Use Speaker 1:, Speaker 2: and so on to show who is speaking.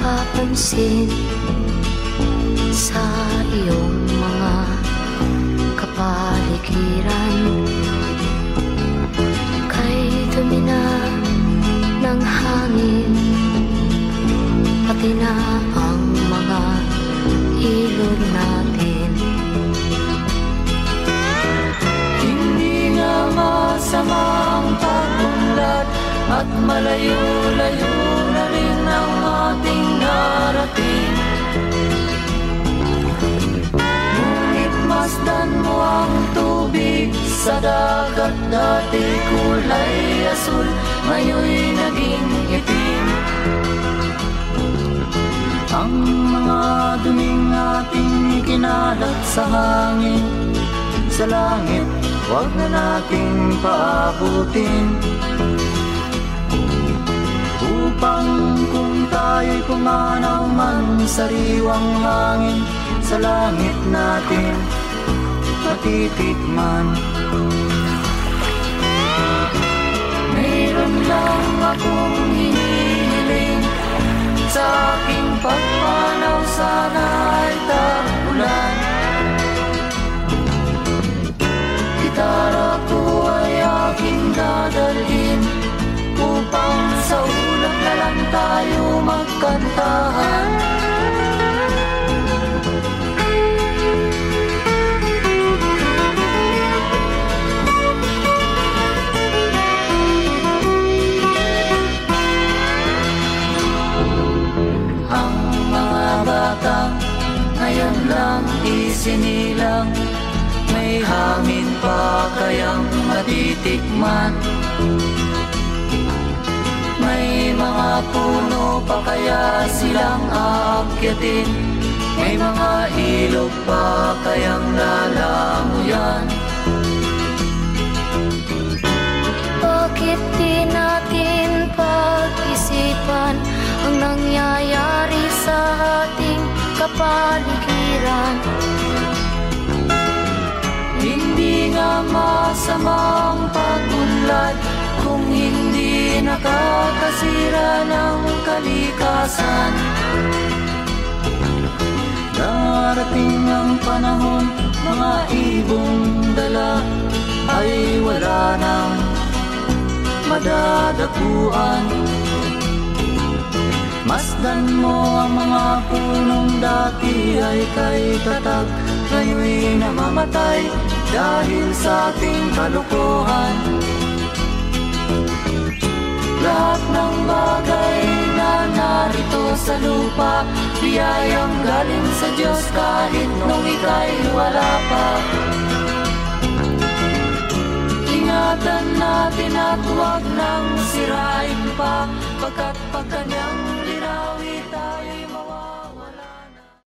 Speaker 1: napapansin sa iyong mga kapaligiran. Kay dumi na ng hangin, pati na ang mga ilog natin.
Speaker 2: Hindi nga masama ang pag-unlad at malayo-layo na rin ang ating narating. Ngunit masdan mo ang tubig sa dagat, dati kulay asul, ngayon'y naging itim. Ang mga duming ating ikinalat sa hangin, sa langit, huwag na nating paabutin. Upang kung tayo'y pumanaw man sariwang hangin, sa langit natin matitikman. Mayroon lang akong hinihiling, sa aking pagpanaw sana ay tagulan. Gitara ko ay aking dadalhin, upang sa ulap na lang tayo magkantahan. Ang mga batang ngayon lang isinilang, may hangin pa kayang matitikman? May mga puno pa kaya silang aakyatin? May mga ilog pa kayang lalamuyan?
Speaker 1: Bakit di natin pag-isipan ang nangyayari sa ating kapaligiran?
Speaker 2: Hindi nga masama ang pag-unlad kung hindi nakakasira ng kalikasan. Darating ang panahon, mga ibong dala ay wala nang madadapuan. Masdan mo ang mga punong dati ay kay tatag, ngayon'y namamatay dahil sa ating kalokohan. Lahat ng bagay na narito sa lupa, biyayang galing sa Diyos kahit nung ika'y wala pa. Ingatan natin at huwag nang sirain pa, pagkat pag kanyang linawi tayo